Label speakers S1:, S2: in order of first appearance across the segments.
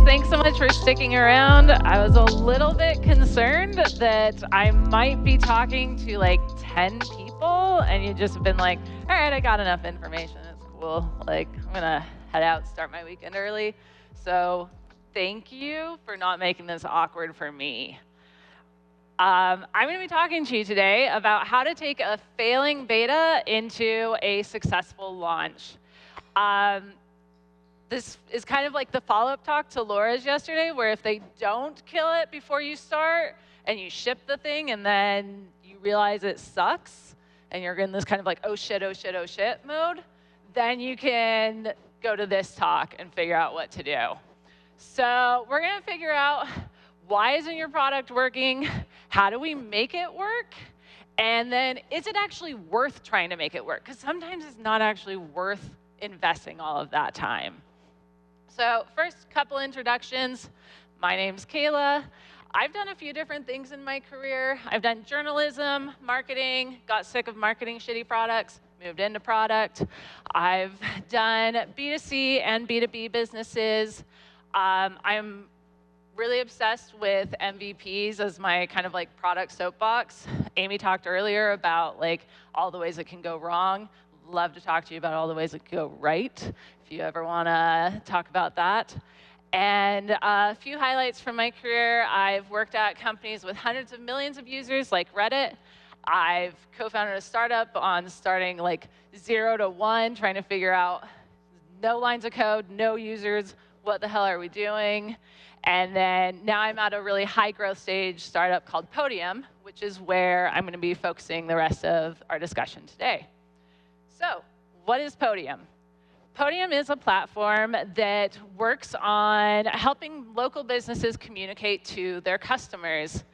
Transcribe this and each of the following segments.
S1: Thanks so much for sticking around. I was a little bit concerned that I might be talking to like 10 people and you just have been like, all right, I got enough information. It's cool. Like, I'm going to head out and start my weekend early. So thank you for not making this awkward for me. I'm going to be talking to you today about how to take a failing beta into a successful launch. This is kind of like the follow-up talk to Laura's yesterday, where if they don't kill it before you start and you ship the thing and then you realize it sucks and you're in this kind of like, oh shit, oh shit, oh shit mode, then you can go to this talk and figure out what to do. So we're going to figure out why isn't your product working, how do we make it work, and then is it actually worth trying to make it work? Because sometimes it's not actually worth investing all of that time. So first, couple introductions. My name's Kaela. I've done a few different things in my career. I've done journalism, marketing, got sick of marketing shitty products, moved into product. I've done B2C and B2B businesses. I'm really obsessed with MVPs as my kind of like product soapbox. Amy talked earlier about like all the ways it can go wrong. Love to talk to you about all the ways it can go right, if you ever want to talk about that. And a few highlights from my career. I've worked at companies with hundreds of millions of users like Reddit. I've co-founded a startup on starting like 0 to 1, trying to figure out no lines of code, no users, what the hell are we doing? And then now I'm at a really high growth stage startup called Podium, which is where I'm going to be focusing the rest of our discussion today. So what is Podium? Podium is a platform that works on helping local businesses communicate to their customers.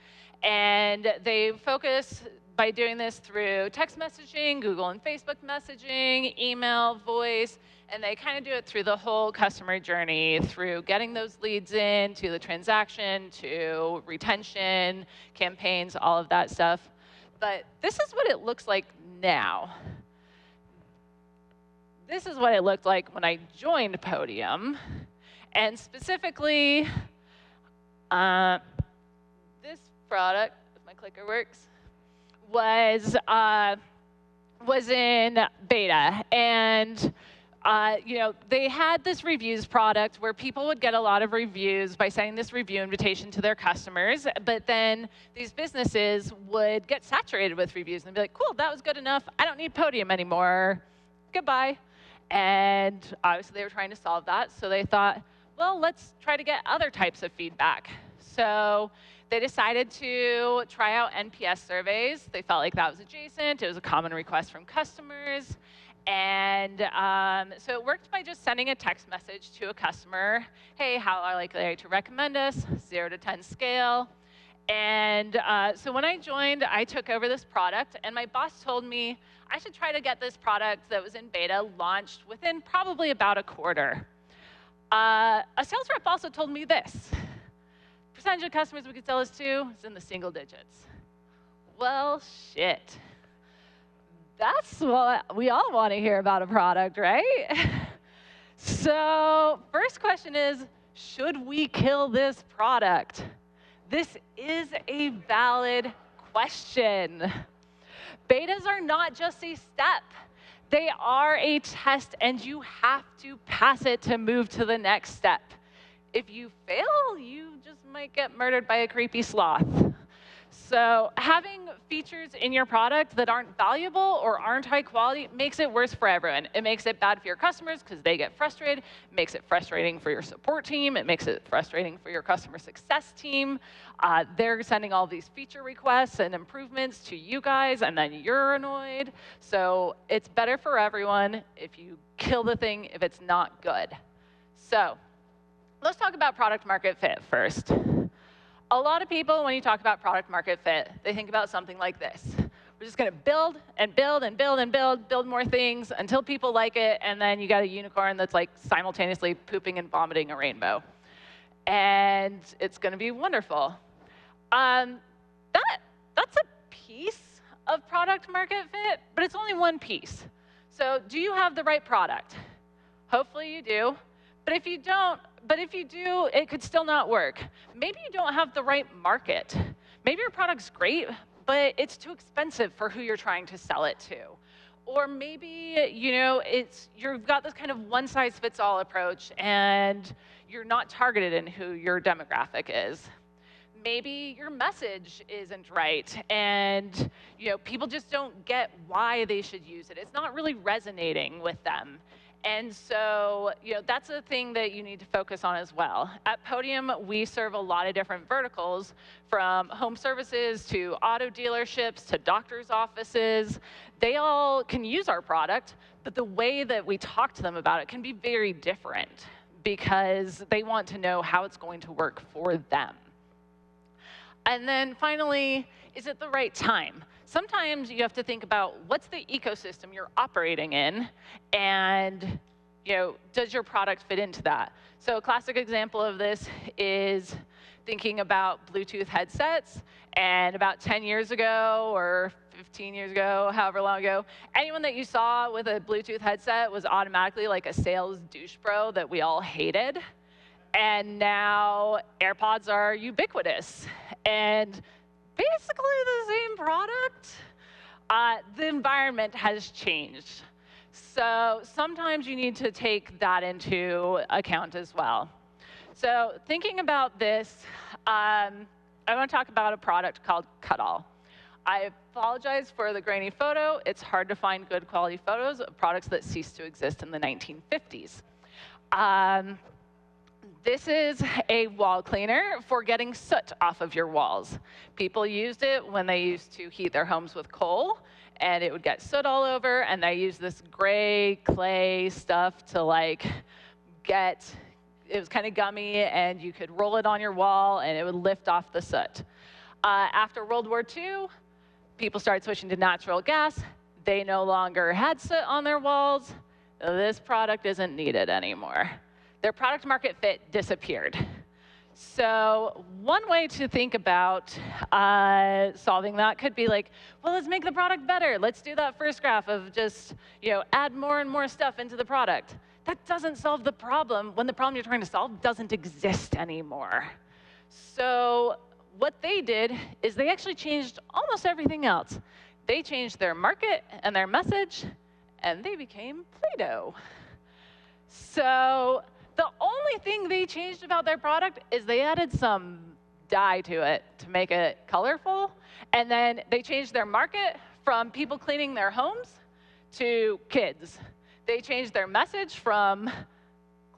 S1: And they focus by doing this through text messaging, Google and Facebook messaging, email, voice, and they kind of do it through the whole customer journey, through getting those leads in, to the transaction, to retention, campaigns, all of that stuff. But this is what it looks like now. This is what it looked like when I joined Podium. And specifically, this product, if my clicker works, was in beta. And they had this reviews product where people would get a lot of reviews by sending this review invitation to their customers, but then these businesses would get saturated with reviews and be like, cool, that was good enough. I don't need Podium anymore. Goodbye. And obviously they were trying to solve that, so they thought, well, let's try to get other types of feedback. So they decided to try out NPS surveys. They felt like that was adjacent. It was a common request from customers. And so it worked by just sending a text message to a customer. Hey, how likely are you to recommend us? 0 to 10 scale. And so when I joined, I took over this product. And my boss told me I should try to get this product that was in beta launched within probably about a quarter. A sales rep also told me this. Percentage of customers we could sell this to is in the single digits. Well, shit. That's what we all want to hear about a product, right? So first question is, should we kill this product? This is a valid question. Betas are not just a step. They are a test, and you have to pass it to move to the next step. If you fail, you just might get murdered by a creepy sloth. So having features in your product that aren't valuable or aren't high quality makes it worse for everyone. It makes it bad for your customers because they get frustrated. It makes it frustrating for your support team. It makes it frustrating for your customer success team. They're sending all these feature requests and improvements to you guys, and then you're annoyed. So it's better for everyone if you kill the thing if it's not good. So let's talk about product market fit first. A lot of people, when you talk about product market fit, they think about something like this. We're just going to build and build and build and build more things until people like it, and then you got a unicorn that's like simultaneously pooping and vomiting a rainbow. And it's going to be wonderful. That's a piece of product market fit, but it's only one piece. So do you have the right product? Hopefully you do. But if you don't, but if you do, it could still not work. Maybe you don't have the right market. Maybe your product's great, but it's too expensive for who you're trying to sell it to. Or maybe, you've got this kind of one-size-fits-all approach, and you're not targeted in who your demographic is. Maybe your message isn't right, and people just don't get why they should use it. It's not really resonating with them. And so, that's a thing that you need to focus on as well. At Podium, we serve a lot of different verticals, from home services to auto dealerships to doctors' offices. They all can use our product, but the way that we talk to them about it can be very different because they want to know how it's going to work for them. And then finally, is it the right time? Sometimes you have to think about what's the ecosystem you're operating in, and does your product fit into that? So a classic example of this is thinking about Bluetooth headsets. And about 10 years ago or 15 years ago, however long ago, anyone that you saw with a Bluetooth headset was automatically like a sales douche bro that we all hated. And now AirPods are ubiquitous. And basically the same product. The environment has changed. So sometimes you need to take that into account as well. So thinking about this, I want to talk about a product called Cuddall. I apologize for the grainy photo. It's hard to find good quality photos of products that ceased to exist in the 1950s. This is a wall cleaner for getting soot off of your walls. People used it when they used to heat their homes with coal, and it would get soot all over, and they used this gray clay stuff to it was kind of gummy, and you could roll it on your wall, and it would lift off the soot. After World War II, people started switching to natural gas. They no longer had soot on their walls. This product isn't needed anymore. Their product market fit disappeared. So one way to think about solving that could be well, let's make the product better. Let's do that first graph of just, add more and more stuff into the product. That doesn't solve the problem when the problem you're trying to solve doesn't exist anymore. So what they did is they actually changed almost everything else. They changed their market and their message, and they became Play-Doh. So the only thing they changed about their product is they added some dye to it to make it colorful. And then they changed their market from people cleaning their homes to kids. They changed their message from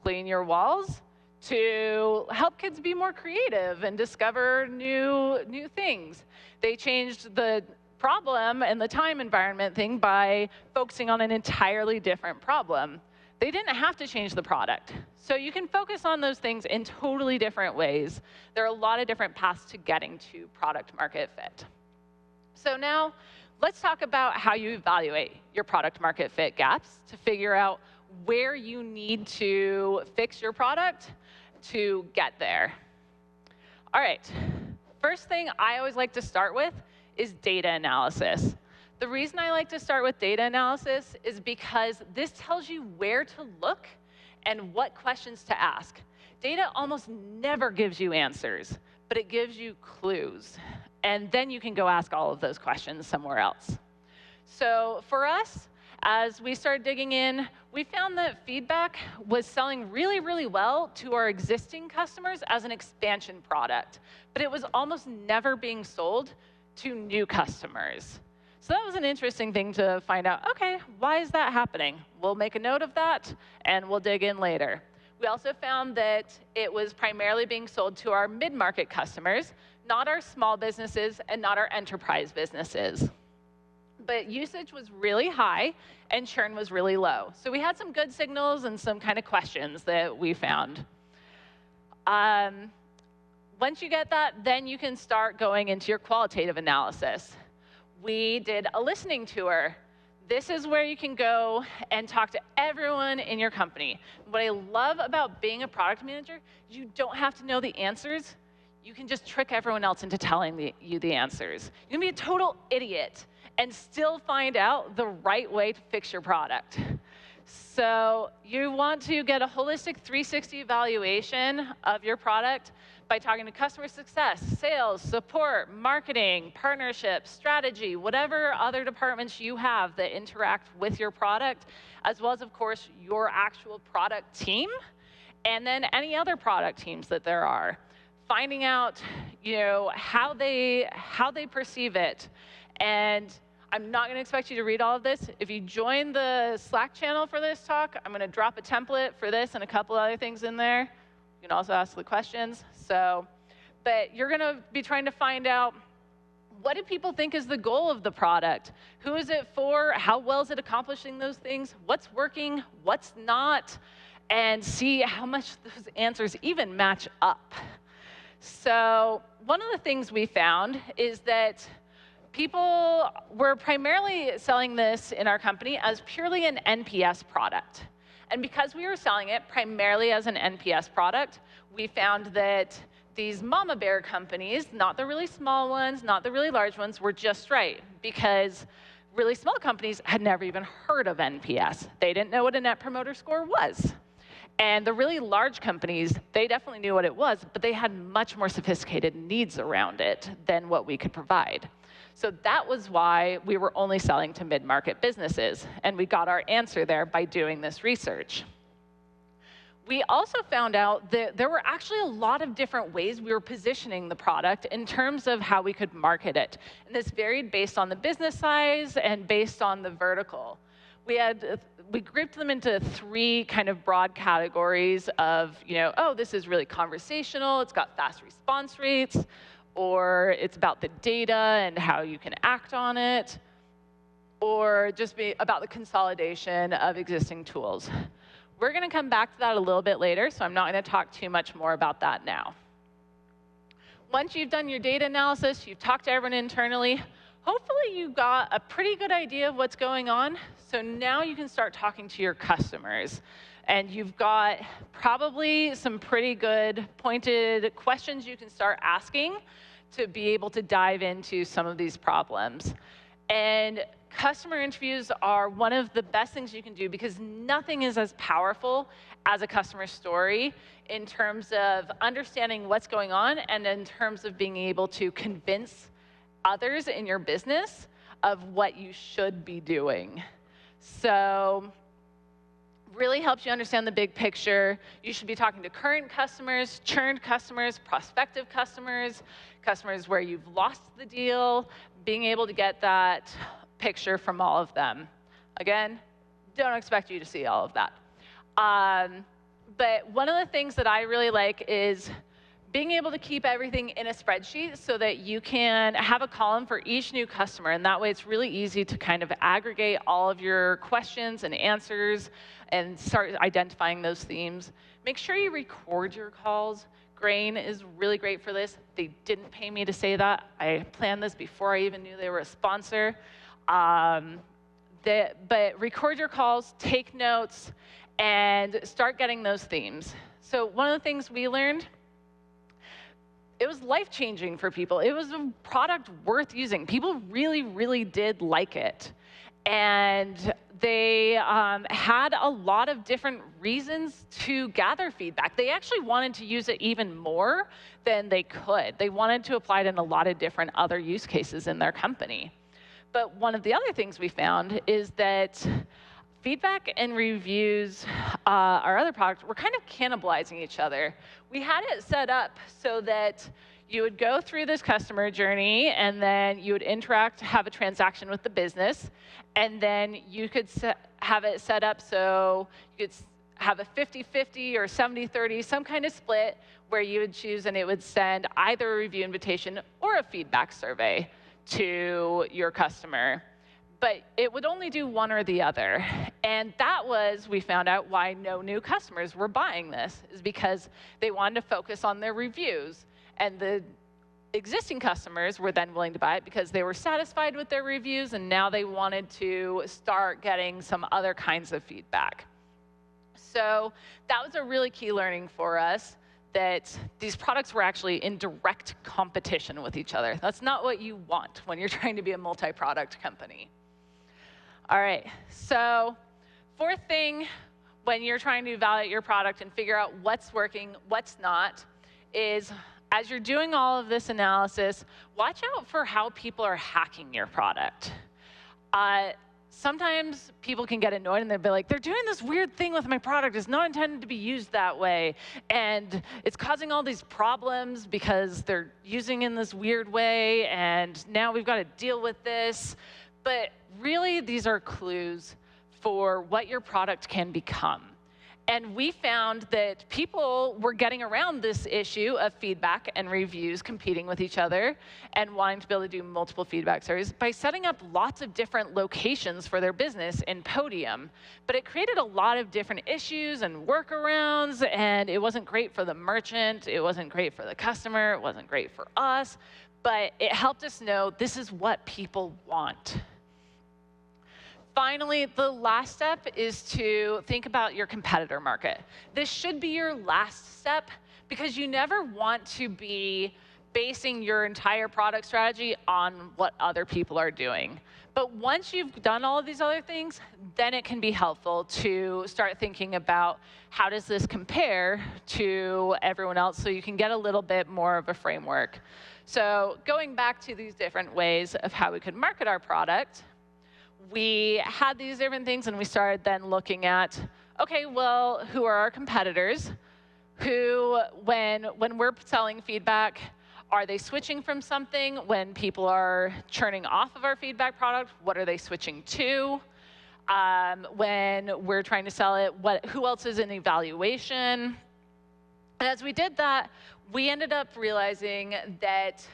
S1: clean your walls to help kids be more creative and discover new things. They changed the problem and the time environment thing by focusing on an entirely different problem. They didn't have to change the product. So you can focus on those things in totally different ways. There are a lot of different paths to getting to product market fit. So now let's talk about how you evaluate your product market fit gaps to figure out where you need to fix your product to get there. All right, first thing I always like to start with is data analysis. The reason I like to start with data analysis is because this tells you where to look and what questions to ask. Data almost never gives you answers, but it gives you clues. And then you can go ask all of those questions somewhere else. So for us, as we started digging in, we found that feedback was selling really, really well to our existing customers as an expansion product, but it was almost never being sold to new customers. So that was an interesting thing to find out, okay, why is that happening? We'll make a note of that, and we'll dig in later. We also found that it was primarily being sold to our mid-market customers, not our small businesses and not our enterprise businesses. But usage was really high, and churn was really low. So we had some good signals and some kind of questions that we found. Once you get that, then you can start going into your qualitative analysis. We did a listening tour. This is where you can go and talk to everyone in your company. What I love about being a product manager, you don't have to know the answers. You can just trick everyone else into telling you the answers. You can be a total idiot and still find out the right way to fix your product. So you want to get a holistic 360 evaluation of your product by talking to customer success, sales, support, marketing, partnerships, strategy, whatever other departments you have that interact with your product, as well as, of course, your actual product team, and then any other product teams that there are. Finding out, how they perceive it. And I'm not going to expect you to read all of this. If you join the Slack channel for this talk, I'm going to drop a template for this and a couple other things in there. You can also ask the questions. But you're going to be trying to find out, what do people think is the goal of the product? Who is it for? How well is it accomplishing those things? What's working? What's not? And see how much those answers even match up. So one of the things we found is that people were primarily selling this in our company as purely an NPS product. And because we were selling it primarily as an NPS product, we found that these mama bear companies, not the really small ones, not the really large ones, were just right, because really small companies had never even heard of NPS. They didn't know what a Net Promoter Score was. And the really large companies, they definitely knew what it was, but they had much more sophisticated needs around it than what we could provide. So that was why we were only selling to mid-market businesses. And we got our answer there by doing this research. We also found out that there were actually a lot of different ways we were positioning the product in terms of how we could market it. And this varied based on the business size and based on the vertical. We grouped them into 3 kind of broad categories of, this is really conversational, it's got fast response rates, or it's about the data and how you can act on it, or just be about the consolidation of existing tools. We're going to come back to that a little bit later, so I'm not going to talk too much more about that now. Once you've done your data analysis, you've talked to everyone internally, hopefully you got a pretty good idea of what's going on. So now you can start talking to your customers. And you've got probably some pretty good pointed questions you can start asking to be able to dive into some of these problems. And customer interviews are one of the best things you can do, because nothing is as powerful as a customer story in terms of understanding what's going on and in terms of being able to convince others in your business of what you should be doing. So really helps you understand the big picture. You should be talking to current customers, churned customers, prospective customers, customers where you've lost the deal, being able to get that picture from all of them. Again, don't expect you to see all of that. But one of the things that I really like is being able to keep everything in a spreadsheet so that you can have a column for each new customer. And that way it's really easy to kind of aggregate all of your questions and answers and start identifying those themes. Make sure you record your calls. Grain is really great for this. They didn't pay me to say that. I planned this before I even knew they were a sponsor. But record your calls, take notes, and start getting those themes. So one of the things we learned, it was life-changing for people. It was a product worth using. People really, really did like it. And they had a lot of different reasons to gather feedback. They actually wanted to use it even more than they could. They wanted to apply it in a lot of different other use cases in their company. But one of the other things we found is that feedback and reviews, our other product, were kind of cannibalizing each other. We had it set up so that you would go through this customer journey, and then you would interact, have a transaction with the business, and then you could have it set up so you could have a 50-50 or 70-30, some kind of split where you would choose, and it would send either a review invitation or a feedback survey to your customer. But it would only do one or the other. And that was, we found out, why no new customers were buying this, is because they wanted to focus on their reviews. And the existing customers were then willing to buy it because they were satisfied with their reviews, and now they wanted to start getting some other kinds of feedback. So that was a really key learning for us, that these products were actually in direct competition with each other. That's not what you want when you're trying to be a multi-product company. All right, so fourth thing, when you're trying to evaluate your product and figure out what's working, what's not, is as you're doing all of this analysis, watch out for how people are hacking your product. Sometimes people can get annoyed and they'll be like, they're doing this weird thing with my product. It's not intended to be used that way. And it's causing all these problems because they're using it in this weird way. And now we've got to deal with this. But really, these are clues for what your product can become. And we found that people were getting around this issue of feedback and reviews competing with each other and wanting to be able to do multiple feedback surveys by setting up lots of different locations for their business in Podium. But it created a lot of different issues and workarounds, and it wasn't great for the merchant, it wasn't great for the customer, it wasn't great for us, but it helped us know this is what people want. Finally, the last step is to think about your competitor market. This should be your last step because you never want to be basing your entire product strategy on what other people are doing. But once you've done all of these other things, then it can be helpful to start thinking about how does this compare to everyone else so you can get a little bit more of a framework. So going back to these different ways of how we could market our product, we had these different things, and we started then looking at, okay, well, who are our competitors? Who, when we're selling feedback, are they switching from something? When people are churning off of our feedback product, what are they switching to? When we're trying to sell it, who else is in evaluation? And as we did that, we ended up realizing that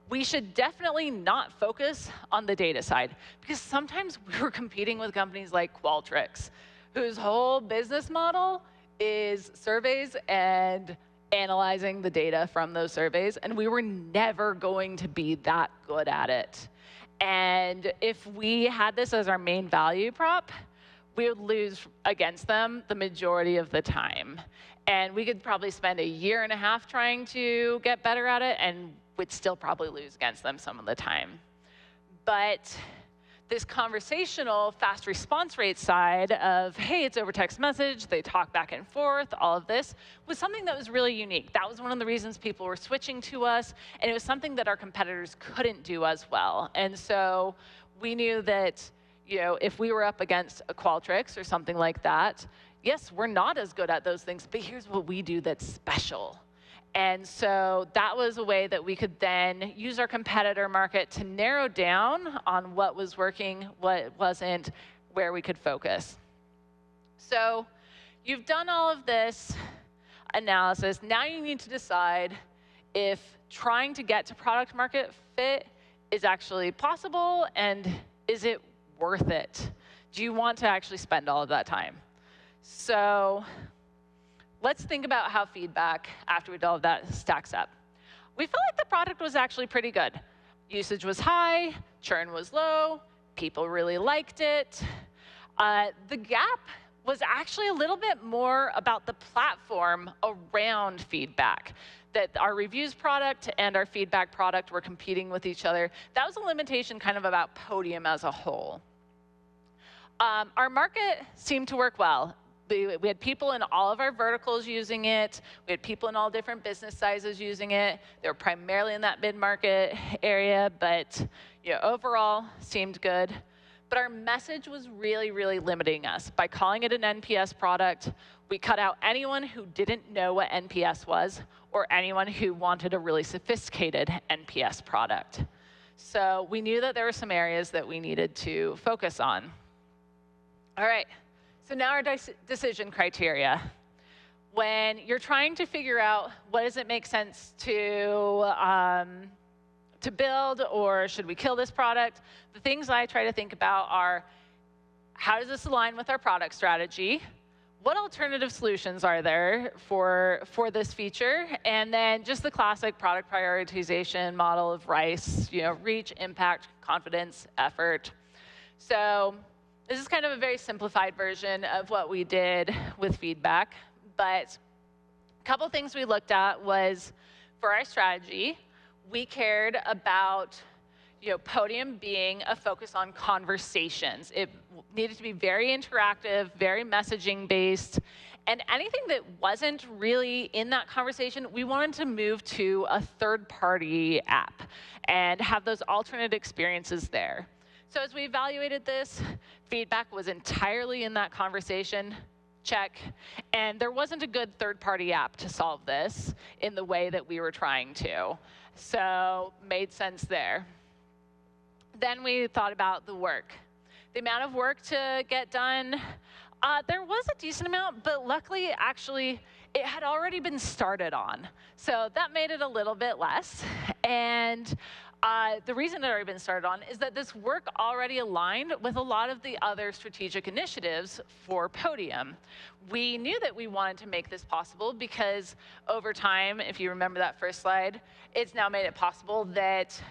S1: we should definitely not focus on the data side, because sometimes we were competing with companies like Qualtrics, whose whole business model is surveys and analyzing the data from those surveys, and we were never going to be that good at it. And if we had this as our main value prop, we would lose against them the majority of the time. And we could probably spend a year and a half trying to get better at it, and we'd still probably lose against them some of the time. But this conversational fast response rate side of, hey, it's over text message, they talk back and forth, all of this, was something that was really unique. That was one of the reasons people were switching to us, and it was something that our competitors couldn't do as well. And so we knew that, you know, if we were up against a Qualtrics or something like that, yes, we're not as good at those things, but here's what we do that's special. And so that was a way that we could then use our competitor market to narrow down on what was working, what wasn't, where we could focus. So you've done all of this analysis. Now you need to decide if trying to get to product market fit is actually possible, and is it worth it? Do you want to actually spend all of that time? So let's think about how feedback, after we did all of that, stacks up. We felt like the product was actually pretty good. Usage was high, churn was low, people really liked it. The gap was actually a little bit more about the platform around feedback, that our reviews product and our feedback product were competing with each other. That was a limitation kind of about Podium as a whole. Our market seemed to work well. We had people in all of our verticals using it. We had people in all different business sizes using it. They were primarily in that mid-market area, but overall seemed good. But our message was really, really limiting us. By calling it an NPS product, we cut out anyone who didn't know what NPS was, or anyone who wanted a really sophisticated NPS product. So we knew that there were some areas that we needed to focus on. All right. So now our decision criteria. When you're trying to figure out what does it make sense to build, or should we kill this product, the things I try to think about are, how does this align with our product strategy? What alternative solutions are there for this feature? And then just the classic product prioritization model of RICE, reach, impact, confidence, effort. So this is kind of a very simplified version of what we did with feedback, but a couple things we looked at was, for our strategy, we cared about Podium being a focus on conversations. It needed to be very interactive, very messaging based, and anything that wasn't really in that conversation, we wanted to move to a third-party app and have those alternate experiences there. So as we evaluated this, feedback was entirely in that conversation. Check. And there wasn't a good third-party app to solve this in the way that we were trying to. So made sense there. Then we thought about the work. The amount of work to get done, there was a decent amount, but luckily, actually, it had already been started on. So that made it a little bit less. And the reason it had already been started on is that this work already aligned with a lot of the other strategic initiatives for Podium. We knew that we wanted to make this possible because over time, if you remember that first slide, it's now made it possible that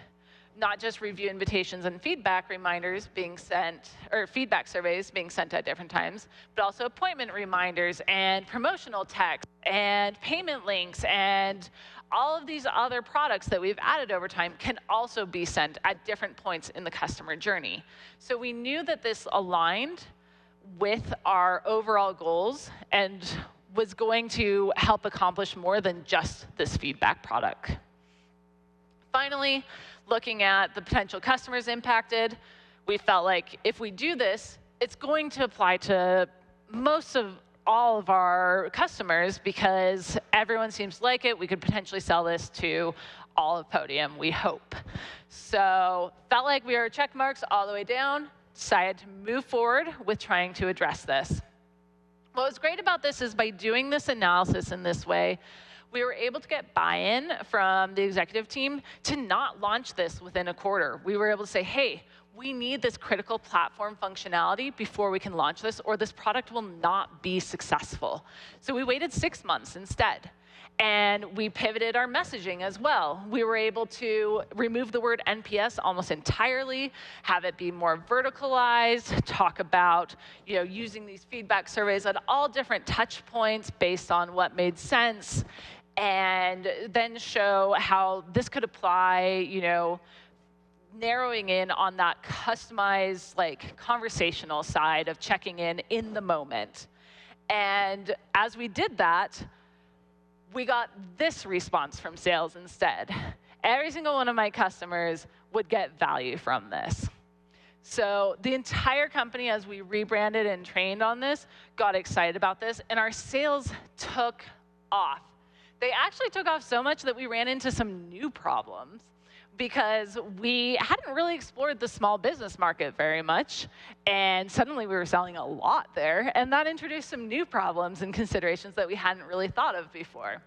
S1: not just review invitations and feedback reminders being sent, or feedback surveys being sent at different times, but also appointment reminders and promotional text and payment links and all of these other products that we've added over time can also be sent at different points in the customer journey. So we knew that this aligned with our overall goals and was going to help accomplish more than just this feedback product. Finally, looking at the potential customers impacted, we felt like if we do this, it's going to apply to most of all of our customers because everyone seems to like it. We could potentially sell this to all of Podium, we hope. So felt like we were check marks all the way down, decided to move forward with trying to address this. What was great about this is by doing this analysis in this way, we were able to get buy-in from the executive team to not launch this within a quarter. We were able to say, hey, we need this critical platform functionality before we can launch this, or this product will not be successful. So we waited 6 months instead. And we pivoted our messaging as well. We were able to remove the word NPS almost entirely, have it be more verticalized, talk about using these feedback surveys at all different touch points based on what made sense, and then show how this could apply, narrowing in on that customized, conversational side of checking in the moment. And as we did that, we got this response from sales instead. Every single one of my customers would get value from this. So the entire company, as we rebranded and trained on this, got excited about this, and our sales took off. They actually took off so much that we ran into some new problems because we hadn't really explored the small business market very much, and suddenly we were selling a lot there, and that introduced some new problems and considerations that we hadn't really thought of before.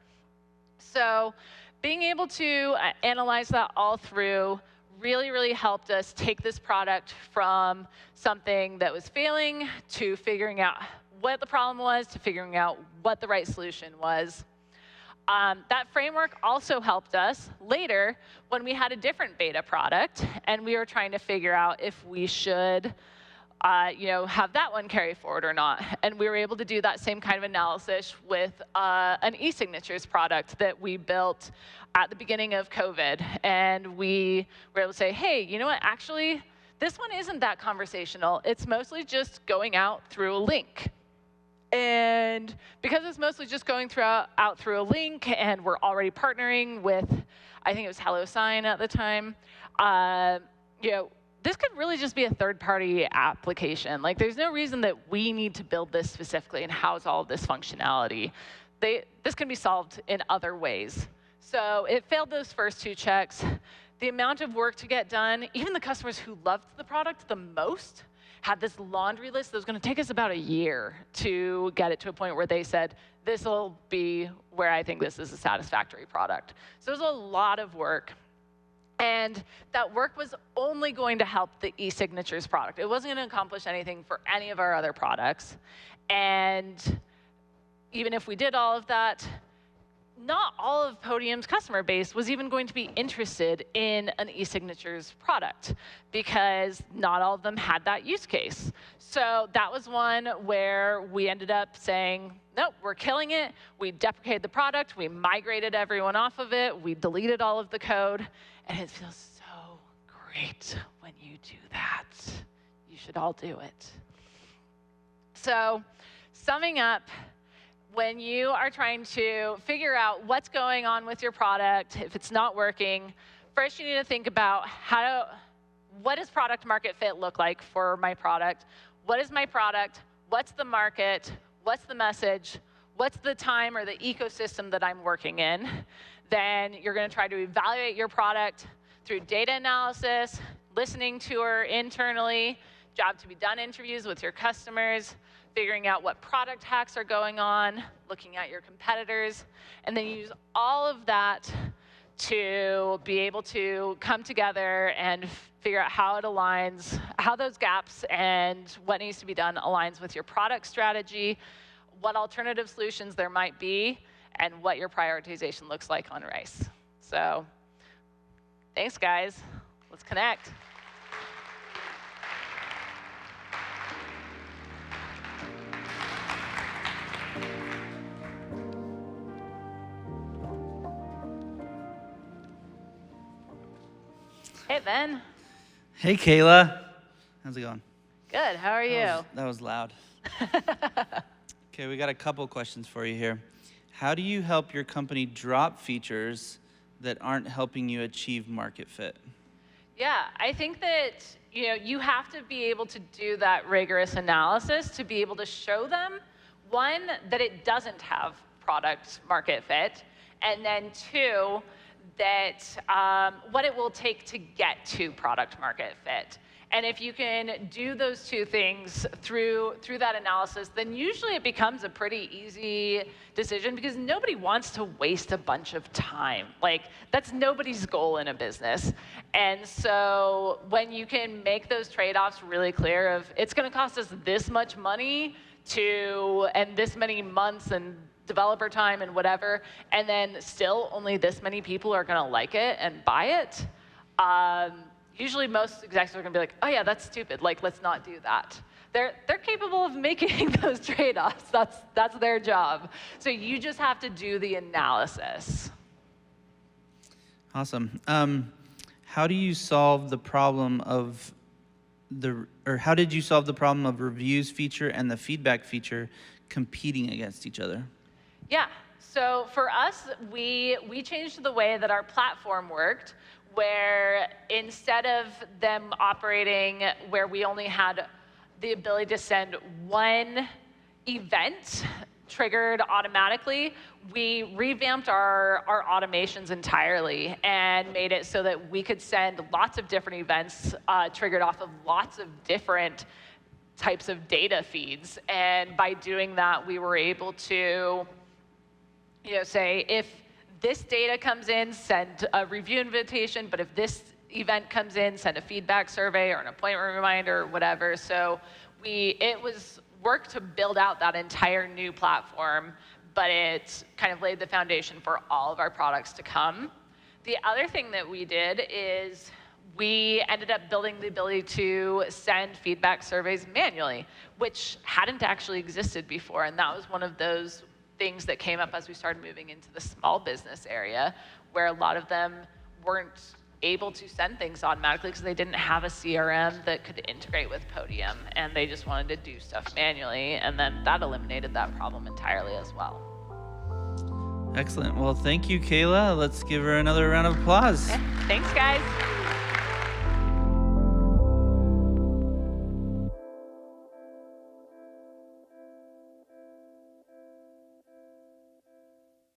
S1: So being able to analyze that all through really, really helped us take this product from something that was failing to figuring out what the problem was to figuring out what the right solution was. That framework also helped us later when we had a different beta product and we were trying to figure out if we should have that one carry forward or not. And we were able to do that same kind of analysis with an e-signatures product that we built at the beginning of COVID. And we were able to say, hey, you know what, actually, this one isn't that conversational. It's mostly just going out through a link. And because it's mostly just going out through a link, and we're already partnering with, I think it was HelloSign at the time, this could really just be a third-party application. There's no reason that we need to build this specifically and house all of this functionality. This can be solved in other ways. So it failed those first 2 checks. The amount of work to get done, even the customers who loved the product the most, had this laundry list that was going to take us about a year to get it to a point where they said, this will be where I think this is a satisfactory product. So it was a lot of work. And that work was only going to help the e-signatures product. It wasn't going to accomplish anything for any of our other products. And even if we did all of that, not all of Podium's customer base was even going to be interested in an e-signatures product because not all of them had that use case. So that was one where we ended up saying, nope, we're killing it. We deprecated the product. We migrated everyone off of it. We deleted all of the code. And it feels so great when you do that. You should all do it. So, summing up, when you are trying to figure out what's going on with your product, if it's not working, first you need to think about what does product market fit look like for my product? What is my product? What's the market? What's the message? What's the time or the ecosystem that I'm working in? Then you're going to try to evaluate your product through data analysis, listening to her internally, job to be done interviews with your customers, figuring out what product hacks are going on, looking at your competitors, and then use all of that to be able to come together and figure out how it aligns, how those gaps and what needs to be done aligns with your product strategy, what alternative solutions there might be, and what your prioritization looks like on RISE. So thanks, guys. Let's connect. Hey, Ben.
S2: Hey, Kaela. How's it going?
S1: Good. How are you?
S2: That was loud. Okay, we got a couple questions for you here. How do you help your company drop features that aren't helping you achieve market fit?
S1: Yeah, I think that you have to be able to do that rigorous analysis to be able to show them, one, that it doesn't have product market fit, and then two, that what it will take to get to product market fit. And if you can do those two things through that analysis, then usually it becomes a pretty easy decision because nobody wants to waste a bunch of time. Like, that's nobody's goal in a business. And so when you can make those trade-offs really clear of it's going to cost us this much money and this many months and developer time and whatever, and then still only this many people are going to like it and buy it, usually most executives are going to be like, oh yeah, that's stupid. Like, let's not do that. They're capable of making those trade-offs. That's their job. So you just have to do the analysis.
S2: Awesome. How do you solve the problem of how did you solve the problem of reviews feature and the feedback feature competing against each other?
S1: Yeah, so for us, we changed the way that our platform worked, where instead of them operating where we only had the ability to send one event triggered automatically, we revamped our automations entirely and made it so that we could send lots of different events triggered off of lots of different types of data feeds. And by doing that, we were able to say, if this data comes in, send a review invitation, but if this event comes in, send a feedback survey or an appointment reminder or whatever. So it was work to build out that entire new platform, but it kind of laid the foundation for all of our products to come. The other thing that we did is we ended up building the ability to send feedback surveys manually, which hadn't actually existed before, and that was one of those things that came up as we started moving into the small business area, where a lot of them weren't able to send things automatically because they didn't have a CRM that could integrate with Podium, and they just wanted to do stuff manually, and then that eliminated that problem entirely as well.
S2: Excellent. Well, thank you, Kaela. Let's give her another round of applause.
S1: Okay. Thanks, guys.